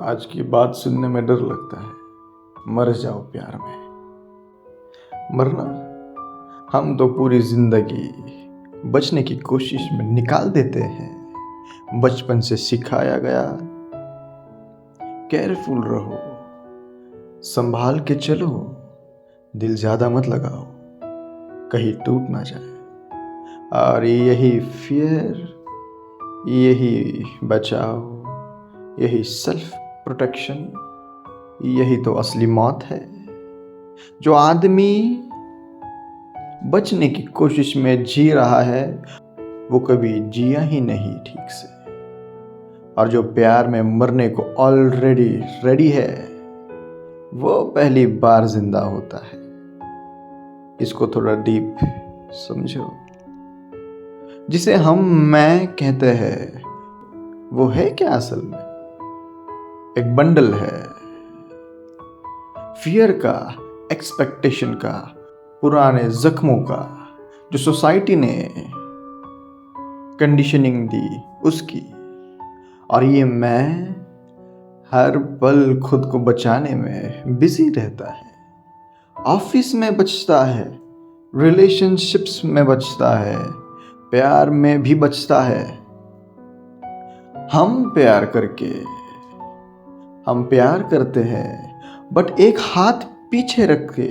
आज की बात सुनने में डर लगता है। मर जाओ प्यार में। मरना, हम तो पूरी जिंदगी बचने की कोशिश में निकाल देते हैं। बचपन से सिखाया गया, केयरफुल रहो, संभाल के चलो, दिल ज्यादा मत लगाओ, कहीं टूट ना जाए। और यही फियर, यही बचाओ, यही सेल्फ प्रोटेक्शन, यही तो असली मौत है। जो आदमी बचने की कोशिश में जी रहा है वो कभी जिया ही नहीं ठीक से। और जो प्यार में मरने को ऑलरेडी रेडी है वो पहली बार जिंदा होता है। इसको थोड़ा डीप समझो। जिसे हम मैं कहते हैं वो है क्या असल में? एक बंडल है फियर का, एक्सपेक्टेशन का, पुराने जख्मों का, जो सोसाइटी ने कंडीशनिंग दी उसकी। और ये मैं हर पल खुद को बचाने में बिजी रहता है। ऑफिस में बचता है, रिलेशनशिप्स में बचता है, प्यार में भी बचता है। हम प्यार करते हैं, बट एक हाथ पीछे रख के,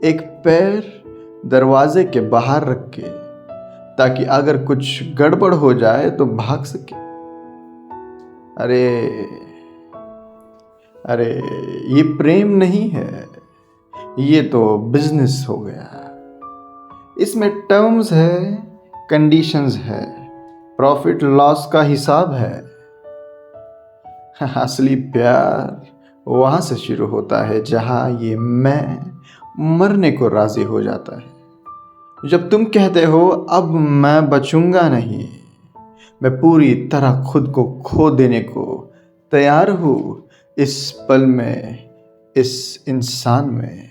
एक पैर दरवाजे के बाहर रख के, ताकि अगर कुछ गड़बड़ हो जाए तो भाग सके। अरे ये प्रेम नहीं है, ये तो बिजनेस हो गया। इसमें टर्म्स है, कंडीशंस है, प्रॉफिट लॉस का हिसाब है। असली प्यार वहां से शुरू होता है जहां ये मैं मरने को राजी हो जाता है। जब तुम कहते हो अब मैं बचूंगा नहीं, मैं पूरी तरह खुद को खो देने को तैयार हूं इस पल में, इस इंसान में,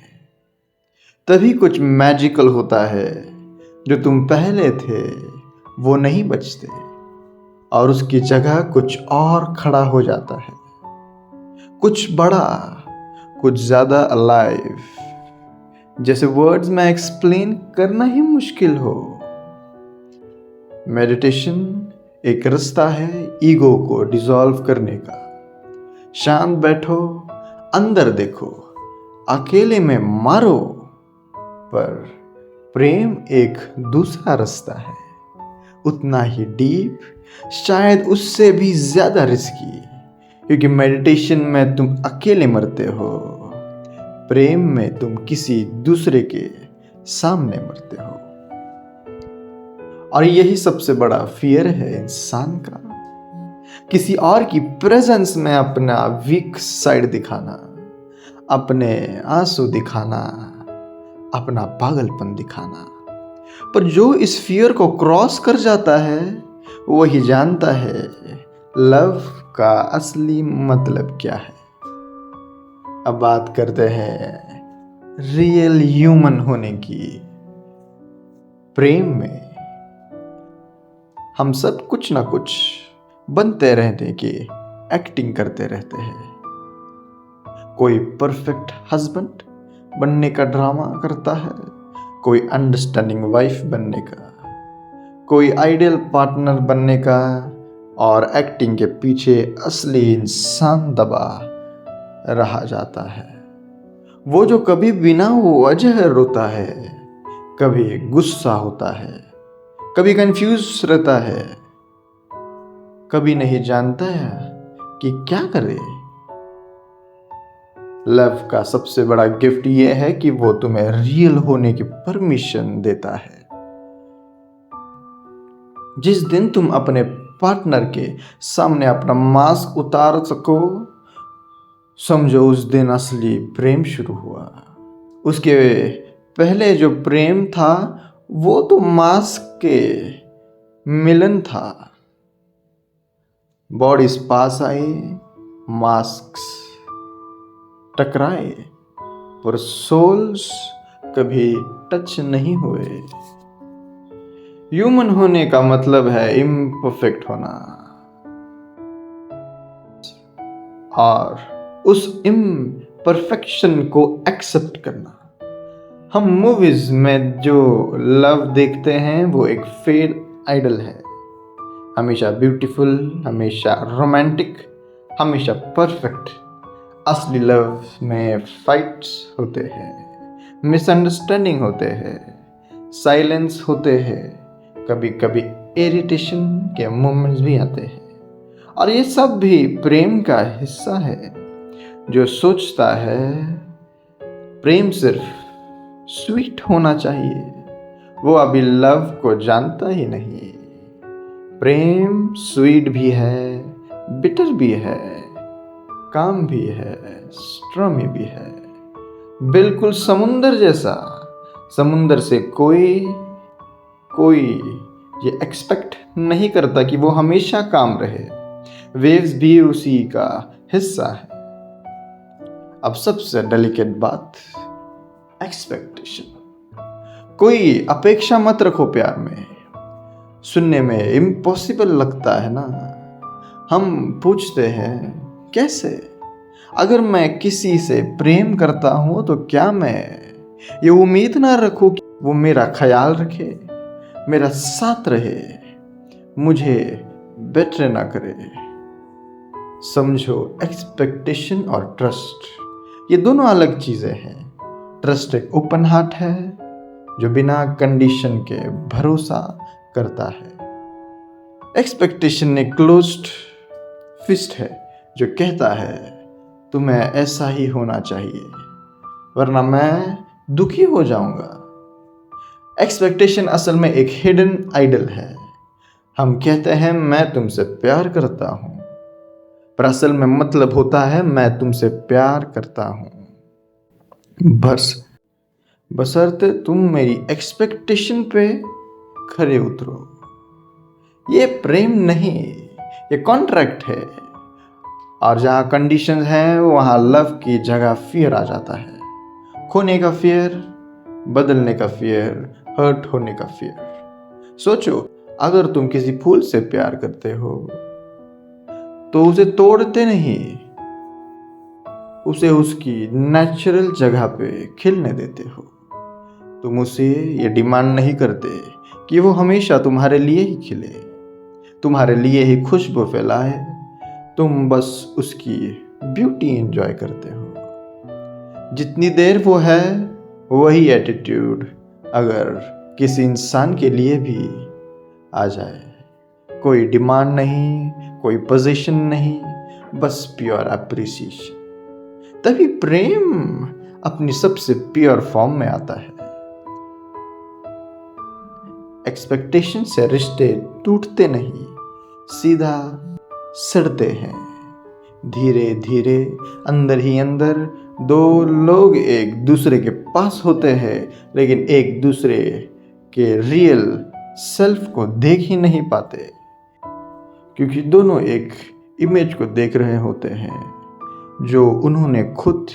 तभी कुछ मैजिकल होता है। जो तुम पहले थे वो नहीं बचते और उसकी जगह कुछ और खड़ा हो जाता है, कुछ बड़ा, कुछ ज्यादा अलाइव, जैसे वर्ड्स में एक्सप्लेन करना ही मुश्किल हो। मेडिटेशन एक रास्ता है ईगो को डिसॉल्व करने का। शांत बैठो, अंदर देखो, अकेले में मारो। पर प्रेम एक दूसरा रास्ता है, उतना ही डीप, शायद उससे भी ज्यादा रिस्की। क्योंकि मेडिटेशन में तुम अकेले मरते हो, प्रेम में तुम किसी दूसरे के सामने मरते हो। और यही सबसे बड़ा फियर है इंसान का, किसी और की प्रेजेंस में अपना वीक साइड दिखाना, अपने आंसू दिखाना, अपना पागलपन दिखाना। पर जो इस फियर को क्रॉस कर जाता है वही जानता है लव का असली मतलब क्या है। अब बात करते हैं रियल ह्यूमन होने की। प्रेम में हम सब कुछ ना कुछ बनते रहने की एक्टिंग करते रहते हैं। कोई परफेक्ट हस्बैंड बनने का ड्रामा करता है, कोई अंडरस्टैंडिंग वाइफ बनने का, कोई आइडियल पार्टनर बनने का, और एक्टिंग के पीछे असली इंसान दबा रहा जाता है। वो जो कभी बिना वजह रोता है, कभी गुस्सा होता है, कभी कंफ्यूज रहता है, कभी नहीं जानता है कि क्या करे। लव का सबसे बड़ा गिफ्ट ये है कि वो तुम्हें रियल होने की परमिशन देता है। जिस दिन तुम अपने पार्टनर के सामने अपना मास्क उतार सको, समझो उस दिन असली प्रेम शुरू हुआ। उसके पहले जो प्रेम था वो तो मास्क के मिलन था। बॉडीज पास आए, मास्क टकराए, पर सोल्स कभी टच नहीं हुए। ह्यूमन होने का मतलब है इम्परफेक्ट होना। और उस इम्परफेक्शन को एक्सेप्ट करना। हम मूवीज में जो लव देखते हैं वो एक फेड आइडल है, हमेशा ब्यूटीफुल, हमेशा रोमांटिक, हमेशा परफेक्ट। असली लव में फाइट्स होते हैं, मिसअंडरस्टैंडिंग होते हैं, साइलेंस होते हैं, कभी कभी इरिटेशन के मोमेंट्स भी आते हैं। और ये सब भी प्रेम का हिस्सा है। जो सोचता है प्रेम सिर्फ स्वीट होना चाहिए, वो अभी लव को जानता ही नहीं। प्रेम स्वीट भी है, बिटर भी है, काम भी है, स्ट्रॉमी भी है, बिल्कुल समुंदर जैसा। समुंदर से कोई ये एक्सपेक्ट नहीं करता कि वो हमेशा काम रहे। वेव्स भी उसी का हिस्सा है। अब सबसे डेलिकेट बात, एक्सपेक्टेशन। कोई अपेक्षा मत रखो प्यार में, सुनने में इम्पॉसिबल लगता है ना। हम पूछते हैं कैसे? अगर मैं किसी से प्रेम करता हूं तो क्या मैं ये उम्मीद ना रखूं कि वो मेरा ख्याल रखे, मेरा साथ रहे, मुझे बेटर ना करे। समझो, एक्सपेक्टेशन और ट्रस्ट ये दोनों अलग चीजें हैं। ट्रस्ट एक ओपन हार्ट है जो बिना कंडीशन के भरोसा करता है। एक्सपेक्टेशन एक क्लोज्ड फिस्ट है जो कहता है तुम्हें ऐसा ही होना चाहिए वरना मैं दुखी हो जाऊंगा। एक्सपेक्टेशन असल में एक हिडन आइडल है। हम कहते हैं मैं तुमसे प्यार करता हूं, पर असल में मतलब होता है मैं तुमसे प्यार करता हूं, बशर्ते तुम मेरी एक्सपेक्टेशन पे खरे उतरो। ये प्रेम नहीं, ये कॉन्ट्रैक्ट है। और जहां कंडीशंस हैं वहां लव की जगह फियर आ जाता है। खोने का फियर, बदलने का फियर, हर्ट होने का फियर। सोचो, अगर तुम किसी फूल से प्यार करते हो तो उसे तोड़ते नहीं, उसे उसकी नेचुरल जगह पे खिलने देते हो। तुम उसे ये डिमांड नहीं करते कि वो हमेशा तुम्हारे लिए ही खिले, तुम्हारे लिए ही खुशबू फैलाए। तुम बस उसकी ब्यूटी एंजॉय करते हो। जितनी देर वो है वही एटीट्यूड अगर किसी इंसान के लिए भी आ जाए। कोई डिमांड नहीं, कोई पोजीशन नहीं, बस प्योर अप्रिसिएशन। तभी प्रेम अपनी सबसे प्योर फॉर्म में आता है। एक्सपेक्टेशन से रिश्ते टूटते नहीं, सीधा सड़ते हैं। धीरे धीरे अंदर ही अंदर दो लोग एक दूसरे के पास होते हैं, लेकिन एक दूसरे के रियल सेल्फ को देख ही नहीं पाते, क्योंकि दोनों एक इमेज को देख रहे होते हैं जो उन्होंने खुद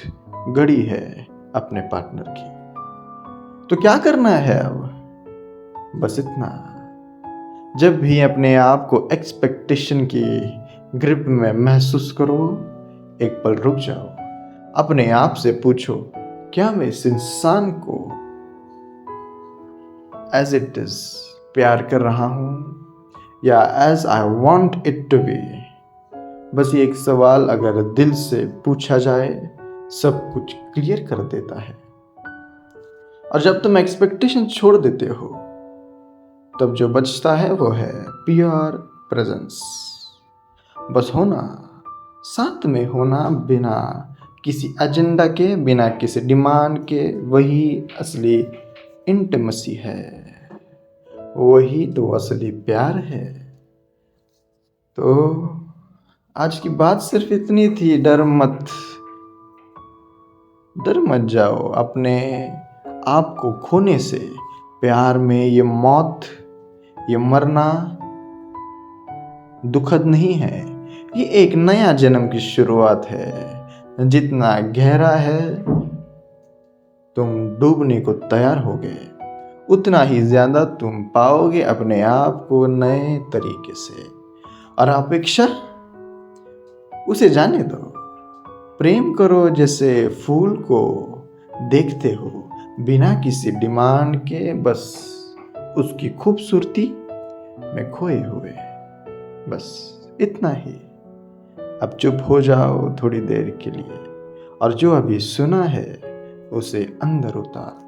गढ़ी है अपने पार्टनर की। तो क्या करना है अब? बस इतना, जब भी अपने आप को एक्सपेक्टेशन की ग्रिप में महसूस करो, एक पल रुक जाओ, अपने आप से पूछो क्या मैं इस इंसान को एज इट इज प्यार कर रहा हूं या as I want it to be. बस ये एक सवाल अगर दिल से पूछा जाए सब कुछ क्लियर कर देता है। और जब तुम एक्सपेक्टेशन छोड़ देते हो तब जो बचता है वो है प्योर प्रेजेंस। बस होना, साथ में होना, बिना किसी एजेंडा के, बिना किसी डिमांड के। वही असली इंटिमेसी है, वही तो असली प्यार है। तो आज की बात सिर्फ इतनी थी। डर मत जाओ अपने आप को खोने से। प्यार में ये मौत, ये मरना दुखद नहीं है, ये एक नया जन्म की शुरुआत है। जितना गहरा है तुम डूबने को तैयार होगे, उतना ही ज्यादा तुम पाओगे अपने आप को नए तरीके से। और अपेक्षा, उसे जाने दो। प्रेम करो जैसे फूल को देखते हो, बिना किसी डिमांड के, बस उसकी खूबसूरती में खोए हुए। बस इतना ही। अब चुप हो जाओ थोड़ी देर के लिए, और जो अभी सुना है उसे अंदर उतार